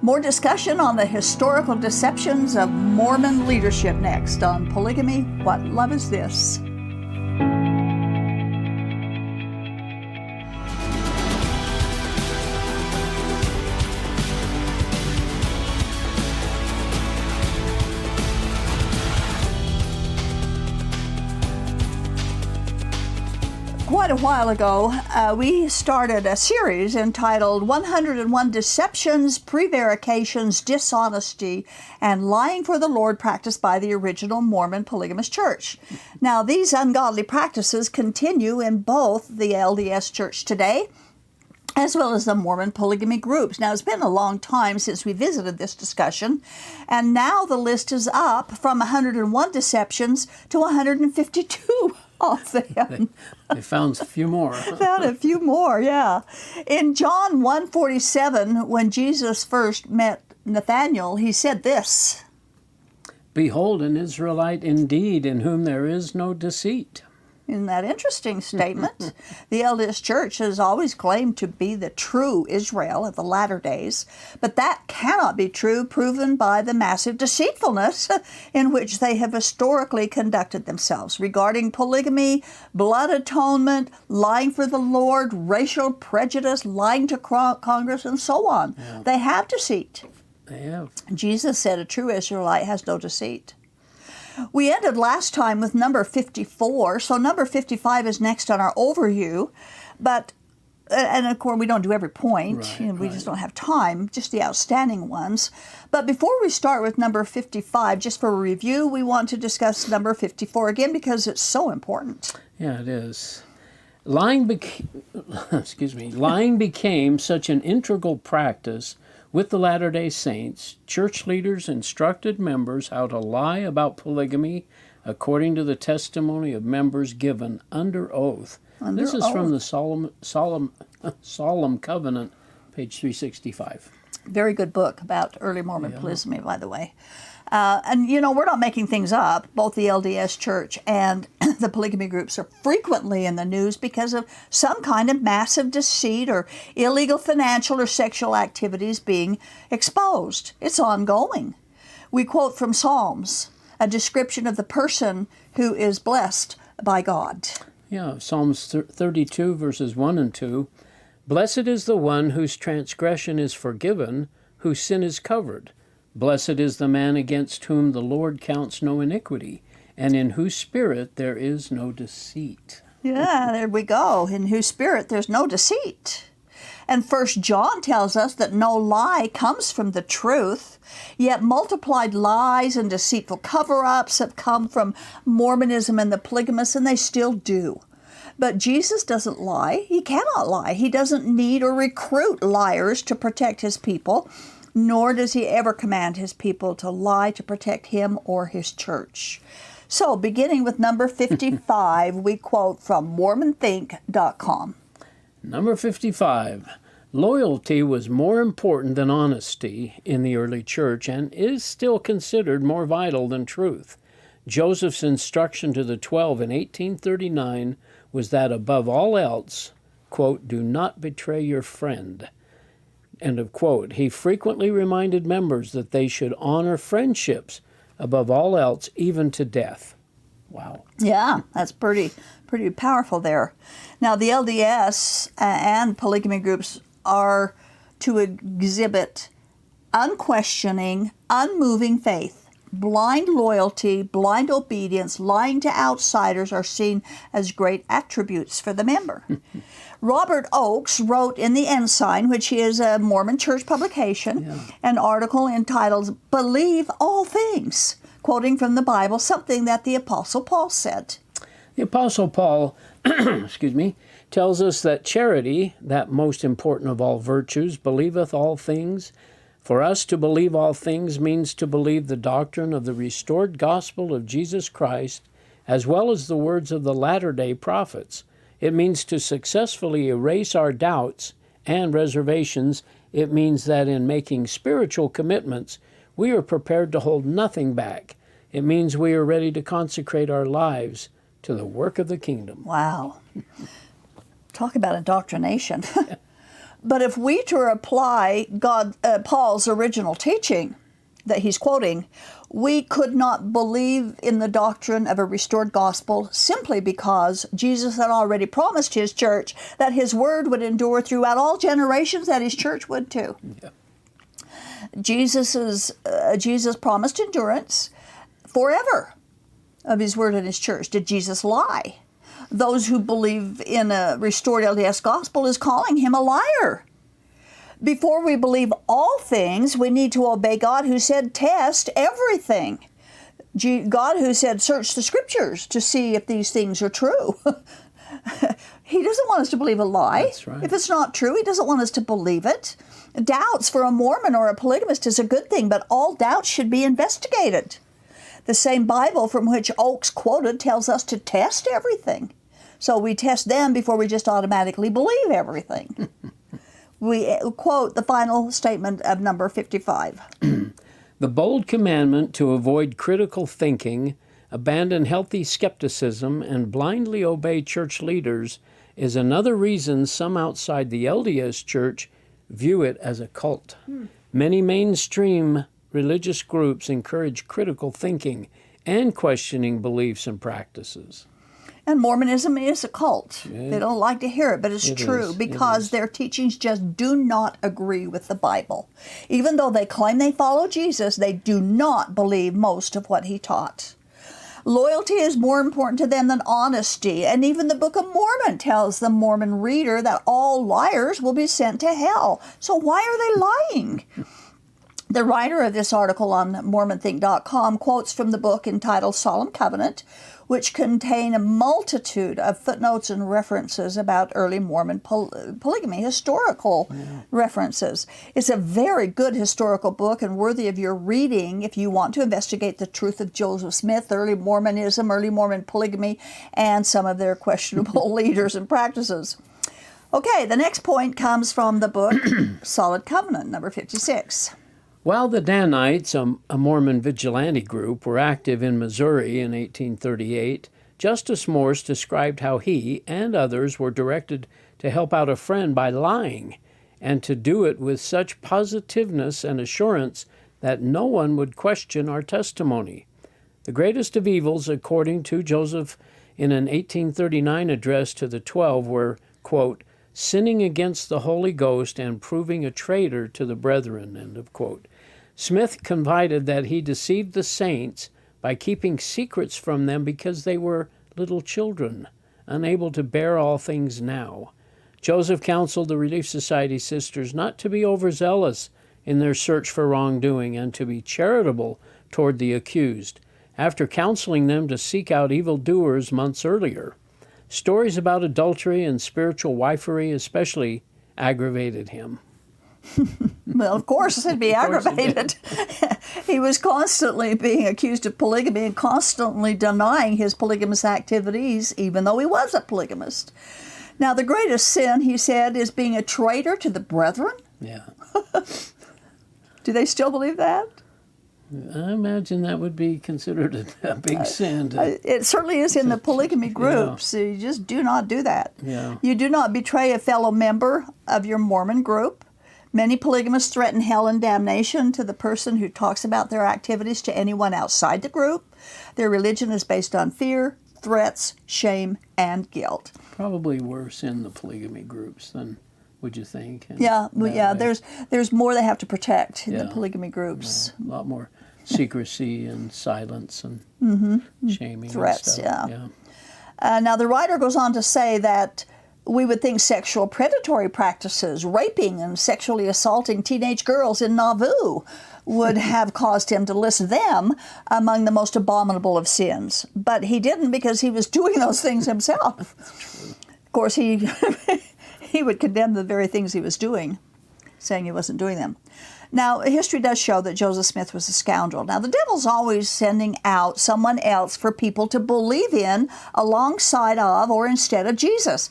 More discussion on the historical deceptions of Mormon leadership next on Polygamy, What Love Is This? Quite a while ago, we started a series entitled 101 Deceptions, Prevarications, Dishonesty, and Lying for the Lord Practiced by the Original Mormon Polygamous Church. Now, these ungodly practices continue in both the LDS Church today, as well as the Mormon polygamy groups. Now, it's been a long time since we visited this discussion, and now the list is up from 101 deceptions to 152 of them. They found a few more. Found a few more, yeah. In John 1:47, when Jesus first met Nathanael, he said this, "Behold, an Israelite indeed, in whom there is no deceit." Isn't that interesting statement? The LDS Church has always claimed to be the true Israel of the latter days, but that cannot be true, proven by the massive deceitfulness in which they have historically conducted themselves regarding polygamy, blood atonement, lying for the Lord, racial prejudice, lying to Congress, and so on. Yeah. They have deceit. They have. Jesus said a true Israelite has no deceit. We ended last time with number 54, so number 55 is next on our overview, but, and of course we don't do every point, right, we just don't have time, just the outstanding ones. But before we start with number 55, just for a review, we want to discuss number 54 again because it's so important. Yeah, it is. Lying became such an integral practice with the Latter-day Saints. Church leaders instructed members how to lie about polygamy according to the testimony of members given under oath. This is from the Solemn Covenant, page 365. Very good book about early Mormon polygamy, by the way. And, you know, we're not making things up. Both the LDS Church and the polygamy groups are frequently in the news because of some kind of massive deceit or illegal financial or sexual activities being exposed. It's ongoing. We quote from Psalms, a description of the person who is blessed by God. Yeah, Psalms 32, verses 1 and 2. "Blessed is the one whose transgression is forgiven, whose sin is covered. Blessed is the man against whom the Lord counts no iniquity, and in whose spirit there is no deceit." Yeah, there we go. In whose spirit there's no deceit. And 1 John tells us that no lie comes from the truth, yet multiplied lies and deceitful cover-ups have come from Mormonism and the polygamists, and they still do. But Jesus doesn't lie. He cannot lie. He doesn't need or recruit liars to protect his people, nor does he ever command his people to lie to protect him or his church. So, beginning with number 55, we quote from MormonThink.com. Number 55. Loyalty was more important than honesty in the early church and is still considered more vital than truth. Joseph's instruction to the 12 in 1839 was that above all else, quote, "do not betray your friend." End of quote. He frequently reminded members that they should honor friendships above all else, even to death. Wow. Yeah, that's pretty powerful there. Now, the LDS and polygamy groups are to exhibit unquestioning, unmoving faith. Blind loyalty, blind obedience, lying to outsiders are seen as great attributes for the member. Robert Oakes wrote in the Ensign, which is a Mormon church publication, an article entitled "Believe All Things," quoting from the Bible, something that the Apostle Paul said. The Apostle Paul, tells us that charity, that most important of all virtues, believeth all things. For us to believe all things means to believe the doctrine of the restored gospel of Jesus Christ, as well as the words of the latter-day prophets. It means to successfully erase our doubts and reservations. It means that in making spiritual commitments, we are prepared to hold nothing back. It means we are ready to consecrate our lives to the work of the kingdom. Wow. Talk about indoctrination. But if we to apply Paul's original teaching that he's quoting, we could not believe in the doctrine of a restored gospel simply because Jesus had already promised his church that his word would endure throughout all generations, that his church would too. Yeah. Jesus promised endurance forever of his word and his church. Did Jesus lie? Those who believe in a restored LDS gospel is calling him a liar. Before we believe all things, we need to obey God who said, test everything. God who said, search the scriptures to see if these things are true. He doesn't want us to believe a lie. That's right. If it's not true, he doesn't want us to believe it. Doubts for a Mormon or a polygamist is a good thing, but all doubts should be investigated. The same Bible from which Oakes quoted tells us to test everything. So we test them before we just automatically believe everything. We quote the final statement of number 55. The bold commandment to avoid critical thinking, abandon healthy skepticism, and blindly obey church leaders is another reason some outside the LDS Church view it as a cult. Many mainstream religious groups encourage critical thinking and questioning beliefs and practices. And Mormonism is a cult. Yeah. They don't like to hear it, but it's true because their teachings just do not agree with the Bible. Even though they claim they follow Jesus, they do not believe most of what he taught. Loyalty is more important to them than honesty, and even the Book of Mormon tells the Mormon reader that all liars will be sent to hell. So why are they lying? The writer of this article on MormonThink.com quotes from the book entitled Solemn Covenant, which contain a multitude of footnotes and references about early Mormon polygamy, historical references. It's a very good historical book and worthy of your reading if you want to investigate the truth of Joseph Smith, early Mormonism, early Mormon polygamy, and some of their questionable leaders and practices. Okay, the next point comes from the book Solid Covenant, number 56. While the Danites, a Mormon vigilante group, were active in Missouri in 1838, Justice Morse described how he and others were directed to help out a friend by lying, and to do it with such positiveness and assurance that no one would question our testimony. The greatest of evils, according to Joseph in an 1839 address to the 12, were, quote, sinning against the Holy Ghost and proving a traitor to the brethren, end of quote. Smith confided that he deceived the saints by keeping secrets from them because they were little children, unable to bear all things now. Joseph counseled the Relief Society sisters not to be overzealous in their search for wrongdoing and to be charitable toward the accused, after counseling them to seek out evildoers months earlier. Stories about adultery and spiritual wifery especially aggravated him. Well, of course it'd be aggravated. He was constantly being accused of polygamy and constantly denying his polygamous activities, even though he was a polygamist. Now, the greatest sin, he said, is being a traitor to the brethren. Yeah. Do they still believe that? I imagine that would be considered a big sin. It certainly is in the polygamy groups. Yeah. You just do not do that. Yeah. You do not betray a fellow member of your Mormon group. Many polygamists threaten hell and damnation to the person who talks about their activities to anyone outside the group. Their religion is based on fear, threats, shame, and guilt. Probably worse in the polygamy groups than, would you think? Yeah, there's more they have to protect in the polygamy groups. A lot more secrecy and silence and shaming threats, and stuff. Now, the writer goes on to say that we would think sexual predatory practices, raping and sexually assaulting teenage girls in Nauvoo would have caused him to list them among the most abominable of sins. But he didn't, because he was doing those things himself. Of course, he would condemn the very things he was doing, saying he wasn't doing them. Now, history does show that Joseph Smith was a scoundrel. Now, the devil's always sending out someone else for people to believe in alongside of or instead of Jesus.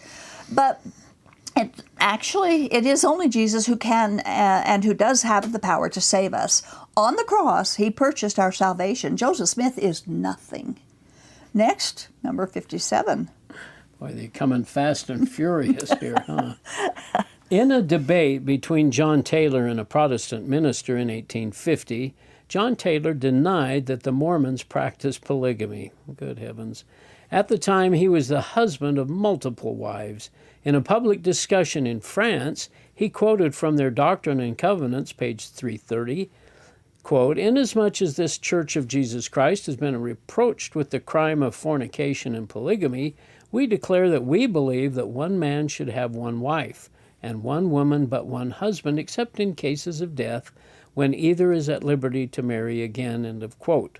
But it is only Jesus who can and who does have the power to save us. On the cross, he purchased our salvation. Joseph Smith is nothing. Next, number 57. Boy, they're coming fast and furious here, huh? In a debate between John Taylor and a Protestant minister in 1850, John Taylor denied that the Mormons practiced polygamy. Good heavens. At the time, he was the husband of multiple wives. In a public discussion in France, he quoted from their Doctrine and Covenants, page 330, quote, "Inasmuch as this Church of Jesus Christ has been reproached with the crime of fornication and polygamy, we declare that we believe that one man should have one wife, and one woman but one husband, except in cases of death, when either is at liberty to marry again," end of quote.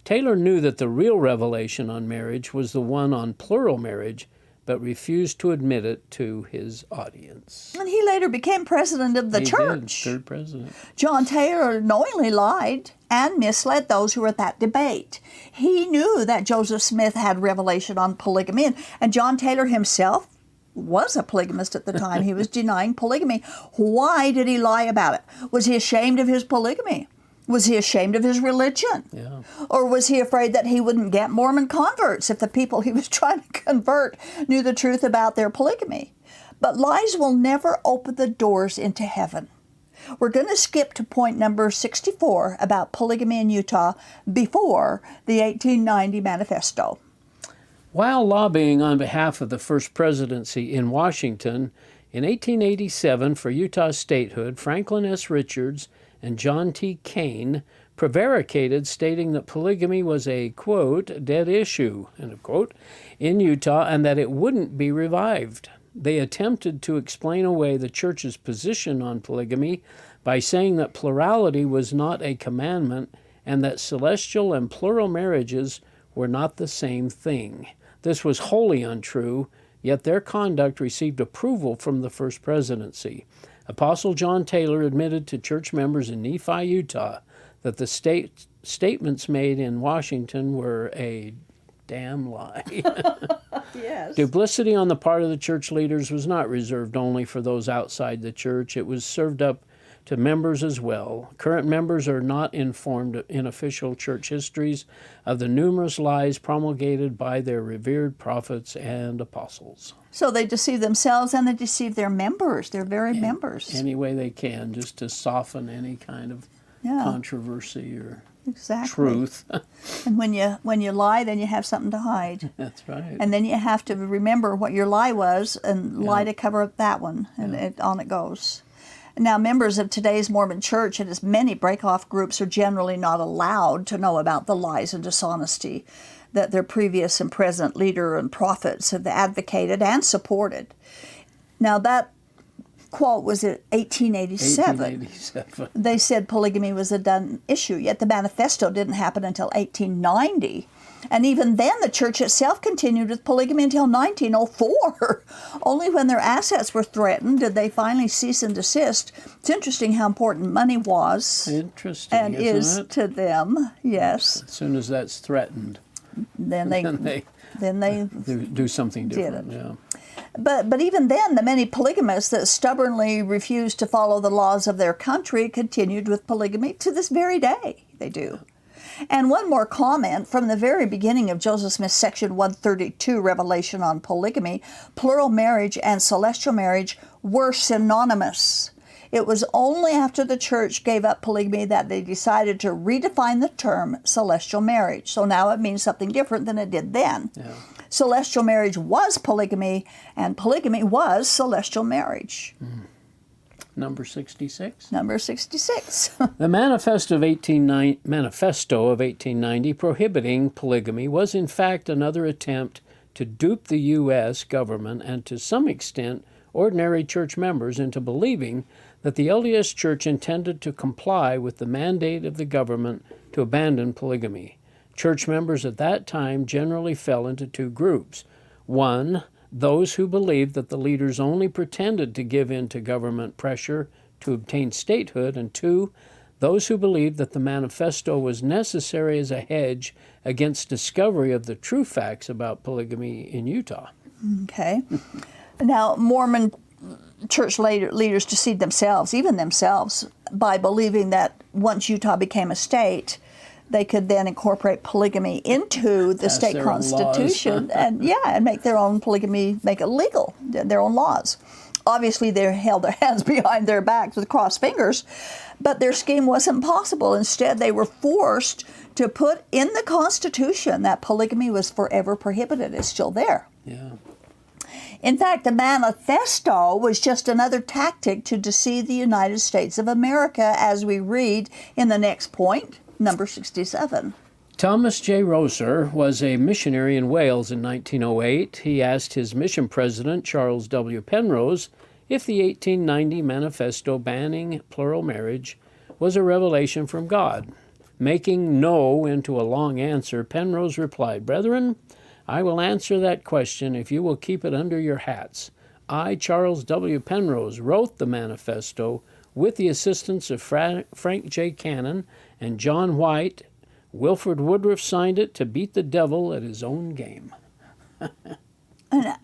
Taylor knew that the real revelation on marriage was the one on plural marriage, but refused to admit it to his audience. And he later became president of the church. Third president. John Taylor knowingly lied and misled those who were at that debate. He knew that Joseph Smith had revelation on polygamy, and John Taylor himself was a polygamist at the time. He was denying polygamy. Why did he lie about it? Was he ashamed of his polygamy? Was he ashamed of his religion? Yeah. Or was he afraid that he wouldn't get Mormon converts if the people he was trying to convert knew the truth about their polygamy? But lies will never open the doors into heaven. We're going to skip to point number 64 about polygamy in Utah before the 1890 Manifesto. While lobbying on behalf of the first presidency in Washington, in 1887 for Utah statehood, Franklin S. Richards and John T. Kane prevaricated, stating that polygamy was a, quote, dead issue, end of quote, in Utah, and that it wouldn't be revived. They attempted to explain away the church's position on polygamy by saying that plurality was not a commandment and that celestial and plural marriages were not the same thing. This was wholly untrue, yet their conduct received approval from the first presidency. Apostle John Taylor admitted to church members in Nephi, Utah, that the statements made in Washington were a damn lie. Yes. Duplicity on the part of the church leaders was not reserved only for those outside the church. It was served up to members as well. Current members are not informed in official church histories of the numerous lies promulgated by their revered prophets and apostles. So they deceive themselves and they deceive their members, their very members. Any way they can, just to soften any kind of controversy or truth. And when you lie, then you have something to hide. That's right. And then you have to remember what your lie was and lie to cover up that one, and on it goes. Now, members of today's Mormon Church and its many break-off groups are generally not allowed to know about the lies and dishonesty that their previous and present leader and prophets have advocated and supported. Now, that quote was in 1887. They said polygamy was a done issue, yet the manifesto didn't happen until 1890. And even then, the church itself continued with polygamy until 1904. Only when their assets were threatened did they finally cease and desist. It's interesting how important money was and is to them. Yes. As soon as that's threatened, then they do something different. Yeah. But even then, the many polygamists that stubbornly refused to follow the laws of their country continued with polygamy to this very day. They do. And one more comment from the very beginning of Joseph Smith's section 132 revelation on polygamy, plural marriage and celestial marriage were synonymous. It was only after the church gave up polygamy that they decided to redefine the term celestial marriage. So now it means something different than it did then. Yeah. Celestial marriage was polygamy, and polygamy was celestial marriage. Number 66? Number 66. The Manifesto of 1890 prohibiting polygamy was in fact another attempt to dupe the U.S. government and to some extent ordinary church members into believing that the LDS Church intended to comply with the mandate of the government to abandon polygamy. Church members at that time generally fell into two groups. One, those who believed that the leaders only pretended to give in to government pressure to obtain statehood, and two, those who believed that the manifesto was necessary as a hedge against discovery of the true facts about polygamy in Utah. Okay. Now, Mormon church leaders deceived themselves, even themselves, by believing that once Utah became a state, they could then incorporate polygamy into the state constitution and make their own polygamy, make it legal, their own laws. Obviously, they held their hands behind their backs with crossed fingers, but their scheme wasn't possible. Instead, they were forced to put in the Constitution that polygamy was forever prohibited. It's still there. Yeah. In fact, the manifesto was just another tactic to deceive the United States of America, as we read in the next point, number 67. Thomas J. Roser was a missionary in Wales in 1908. He asked his mission president, Charles W. Penrose, if the 1890 manifesto banning plural marriage was a revelation from God. Making no into a long answer, Penrose replied, "Brethren, I will answer that question if you will keep it under your hats. I, Charles W. Penrose, wrote the manifesto with the assistance of Frank J. Cannon and John White. Wilford Woodruff signed it to beat the devil at his own game." And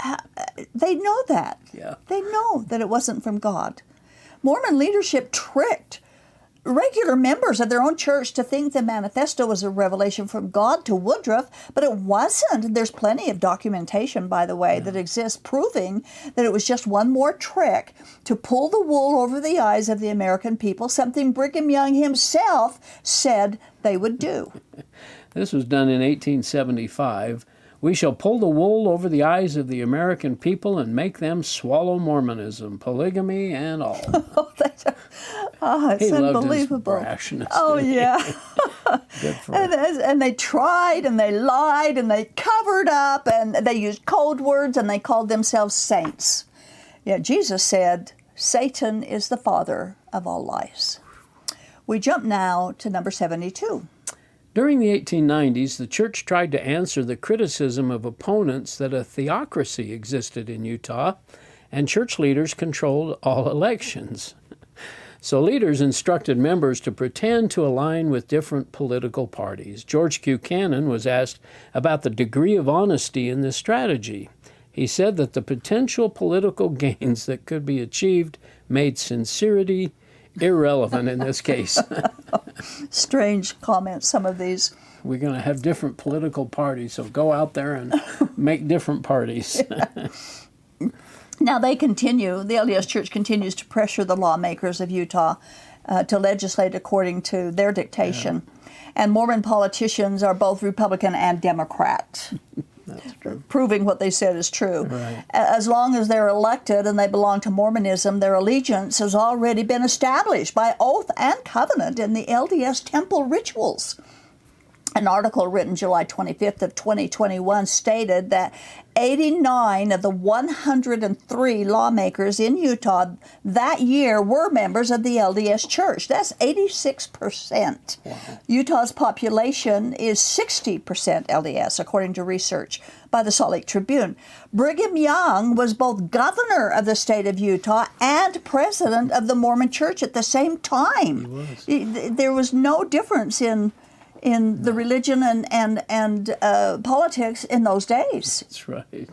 they know that. Yeah. They know that it wasn't from God. Mormon leadership tricked regular members of their own church to think the manifesto was a revelation from God to Woodruff, but it wasn't. There's plenty of documentation, by the way, that exists proving that it was just one more trick to pull the wool over the eyes of the American people, something Brigham Young himself said they would do. This was done in 1875. "We shall pull the wool over the eyes of the American people and make them swallow Mormonism, polygamy, and all." It's He loved his unbelievable. brashness. Oh, yeah. Good for And they tried and they lied and they covered up and they used code words and they called themselves saints. Yeah, Jesus said, Satan is the father of all lies. We jump now to number 72. During the 1890s, the church tried to answer the criticism of opponents that a theocracy existed in Utah, and church leaders controlled all elections. So leaders instructed members to pretend to align with different political parties. George Q. Cannon was asked about the degree of honesty in this strategy. He said that the potential political gains that could be achieved made sincerity irrelevant in this case. Strange comments, some of these. We're going to have different political parties, so go out there and make different parties. Now the LDS Church continues to pressure the lawmakers of Utah to legislate according to their dictation. Yeah. And Mormon politicians are both Republican and Democrat. That's true. Proving what they said is true. Right. As long as they're elected and they belong to Mormonism, their allegiance has already been established by oath and covenant in the LDS temple rituals. An article written July 25th of 2021 stated that 89 of the 103 lawmakers in Utah that year were members of the LDS Church. That's 86%. Wow. Utah's population is 60% LDS, according to research by the Salt Lake Tribune. Brigham Young was both governor of the state of Utah and president of the Mormon Church at the same time. He was. There was no difference in the religion and politics in those days. That's right.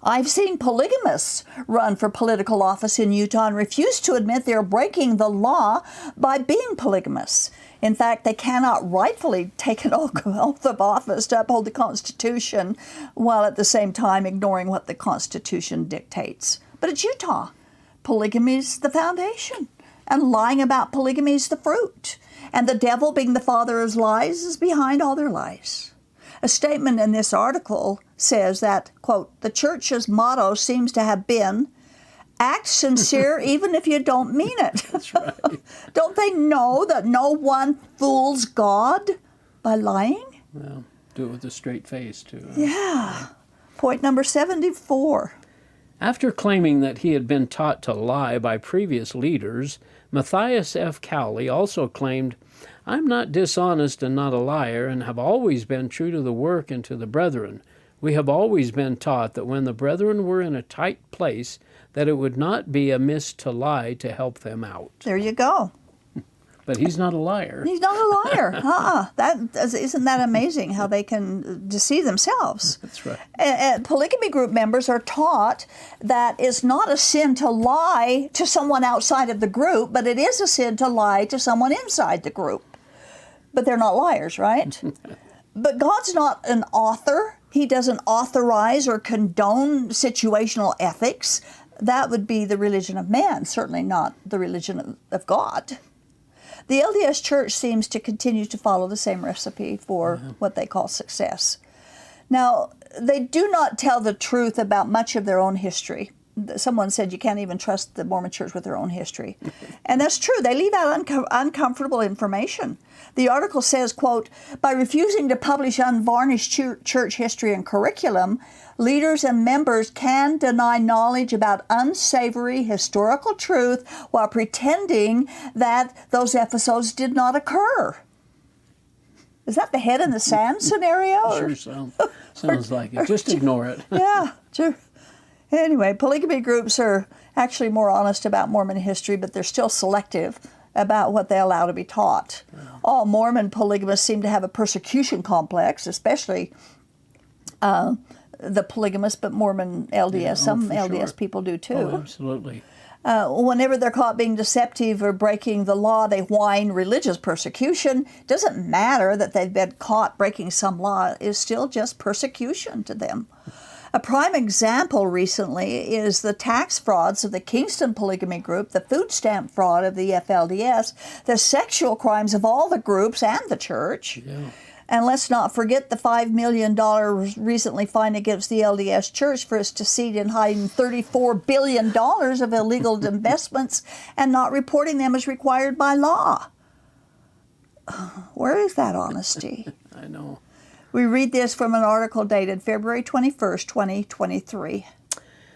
I've seen polygamists run for political office in Utah and refuse to admit they're breaking the law by being polygamists. In fact, they cannot rightfully take an oath of office to uphold the Constitution while at the same time ignoring what the Constitution dictates. But it's Utah. Polygamy's the foundation, and lying about polygamy's the fruit. And the devil, being the father of lies, is behind all their lies. A statement in this article says that, quote, the church's motto seems to have been, act sincere even if you don't mean it. That's right. Don't they know that no one fools God by lying? Well, do it with a straight face, too. Yeah. Point number 74. After claiming that he had been taught to lie by previous leaders, Matthias F. Cowley also claimed, I'm not dishonest and not a liar, and have always been true to the work and to the brethren. We have always been taught that when the brethren were in a tight place, that it would not be amiss to lie to help them out. There you go. But he's not a liar. He's not a liar. Isn't that amazing how they can deceive themselves? That's right. Polygamy group members are taught that it's not a sin to lie to someone outside of the group, but it is a sin to lie to someone inside the group. But they're not liars, right? But God's not an author. He doesn't authorize or condone situational ethics. that would be the religion of man, certainly not the religion of God. The LDS Church seems to continue to follow the same recipe for what they call success. Now, they do not tell the truth about much of their own history. Someone said you can't even trust the Mormon Church with their own history. And that's true. They leave out uncomfortable information. The article says, quote, by refusing to publish unvarnished church history and curriculum, leaders and members can deny knowledge about unsavory historical truth while pretending that those episodes did not occur. Is that the head in the sand scenario? Sure sounds like it. Just ignore it. Yeah, sure. Anyway, polygamy groups are actually more honest about Mormon history, but they're still selective about what they allow to be taught. Yeah. All Mormon polygamists seem to have a persecution complex, especially the polygamists, but Mormon LDS, some LDS people do too. Oh, absolutely. Whenever they're caught being deceptive or breaking the law, they whine religious persecution. It doesn't matter that they've been caught breaking some law. It's still just persecution to them. A prime example recently is the tax frauds of the Kingston polygamy group, the food stamp fraud of the FLDS, the sexual crimes of all the groups and the church. Yeah. And let's not forget the $5 million recently fined against the LDS Church for its deceit in hiding $34 billion of illegal investments and not reporting them as required by law. Where is that honesty? I know. We read this from an article dated February 21st, 2023.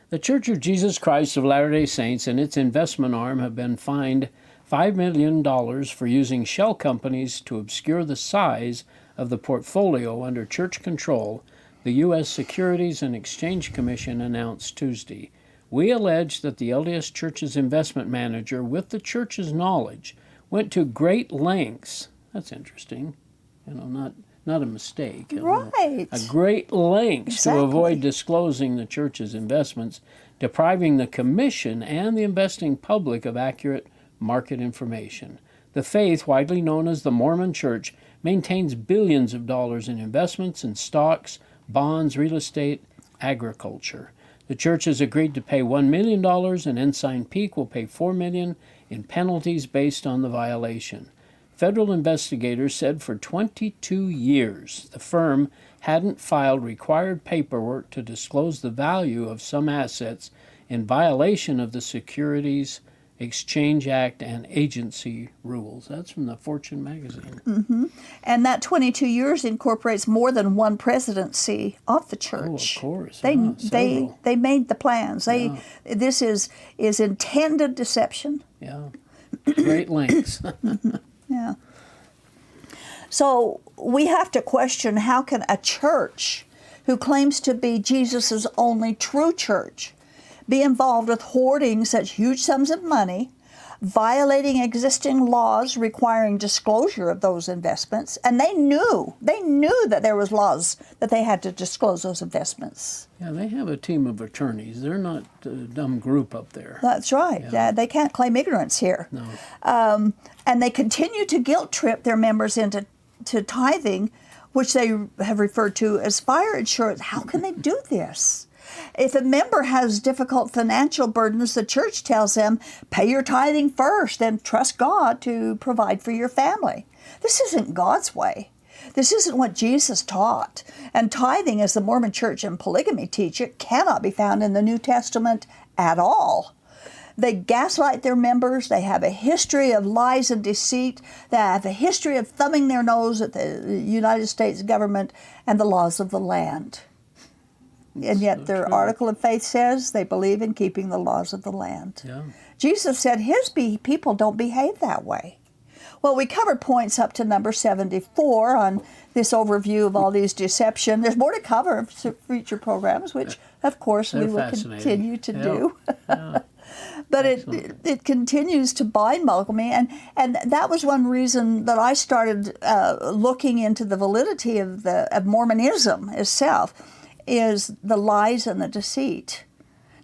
The Church of Jesus Christ of Latter-day Saints and its investment arm have been fined $5 million for using shell companies to obscure the size of the portfolio under church control, the U.S. Securities and Exchange Commission announced Tuesday. We allege that the LDS Church's investment manager, with the church's knowledge, went to great lengths. That's interesting. Not a mistake. Right. A great lengths to avoid disclosing the church's investments, depriving the commission and the investing public of accurate market information. The faith, widely known as the Mormon Church, maintains billions of dollars in investments in stocks, bonds, real estate, agriculture. The church has agreed to pay $1 million, and Ensign Peak will pay $4 million in penalties based on the violation. Federal investigators said for 22 years the firm hadn't filed required paperwork to disclose the value of some assets in violation of the Securities Exchange Act and agency rules. That's from the Fortune magazine. Mm-hmm. And that 22 years incorporates more than one presidency of the church. Oh, of course. They made the plans. This is intended deception. Yeah. Great lengths. Yeah. So we have to question, how can a church who claims to be Jesus' only true church be involved with hoarding such huge sums of money, violating existing laws requiring disclosure of those investments? And they knew that there was laws that they had to disclose those investments. Yeah, they have a team of attorneys. They're not a dumb group up there. That's right. Yeah. They can't claim ignorance here. No. And they continue to guilt trip their members into tithing, which they have referred to as fire insurance. How can they do this? If a member has difficult financial burdens, the church tells them, pay your tithing first, then trust God to provide for your family. This isn't God's way. This isn't what Jesus taught. And tithing, as the Mormon Church and polygamy teach it, cannot be found in the New Testament at all. They gaslight their members. They have a history of lies and deceit. They have a history of thumbing their nose at the United States government and the laws of the land. And yet their article of faith says they believe in keeping the laws of the land. Yeah. Jesus said his people don't behave that way. Well, we covered points up to number 74 on this overview of all these deception. There's more to cover for future programs, which, of course, we will continue to do. Yeah. But it continues to bind me, and that was one reason that I started looking into the validity of Mormonism itself, is the lies and the deceit.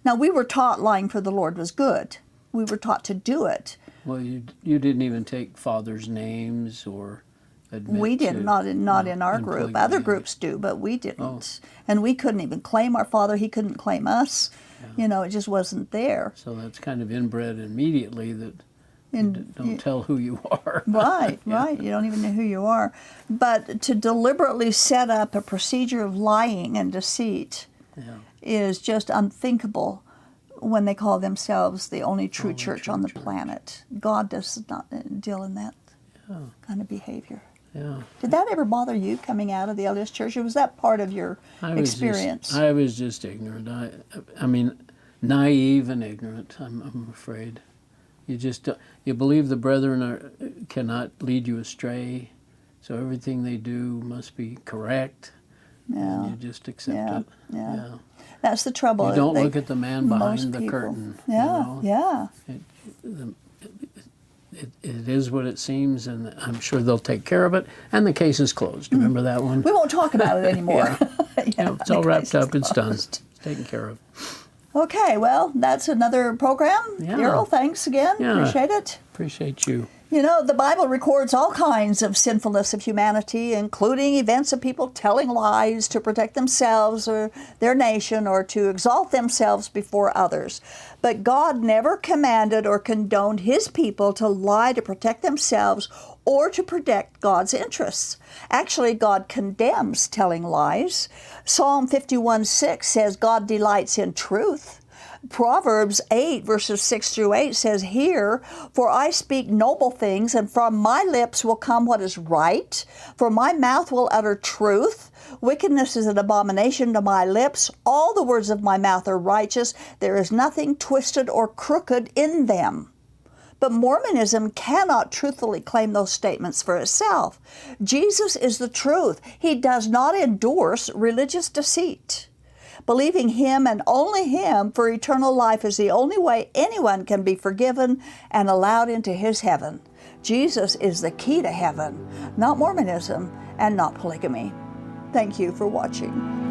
Now, we were taught lying for the Lord was good. We were taught to do it. Well, you didn't even take fathers' names or admit We did to, not in our in group. polygamy. Other groups do, but we didn't. And we couldn't even claim our father. He couldn't claim us. You know, it just wasn't there. So that's kind of inbred immediately that And don't tell who you are. right, right. You don't even know who you are. But to deliberately set up a procedure of lying and deceit is just unthinkable when they call themselves the only true church on the planet. God does not deal in that kind of behavior. Yeah. Did that ever bother you coming out of the LDS Church, or was that part of your experience? I was just ignorant. I mean, naive and ignorant, I'm afraid. You believe the brethren cannot lead you astray, so everything they do must be correct. Yeah. And you just accept it. Yeah. That's the trouble. You don't look at the man behind the people. curtain. Yeah, you know? It is what it seems, and I'm sure they'll take care of it. And the case is closed. Remember that one? We won't talk about it anymore. It's all wrapped up. It's done. It's taken care of. Okay, well, that's another program. Yeah. Earl, thanks again. Yeah. Appreciate it. Appreciate you. You know, the Bible records all kinds of sinfulness of humanity, including events of people telling lies to protect themselves or their nation or to exalt themselves before others. But God never commanded or condoned His people to lie to protect themselves or to protect God's interests. Actually, God condemns telling lies. Psalm 51:6 says God delights in truth. Proverbs 8, verses 6 through 8 says, "Hear, for I speak noble things, and from my lips will come what is right, for my mouth will utter truth. Wickedness is an abomination to my lips. All the words of my mouth are righteous. There is nothing twisted or crooked in them." But Mormonism cannot truthfully claim those statements for itself. Jesus is the truth. He does not endorse religious deceit. Believing Him and only Him for eternal life is the only way anyone can be forgiven and allowed into His heaven. Jesus is the key to heaven, not Mormonism and not polygamy. Thank you for watching.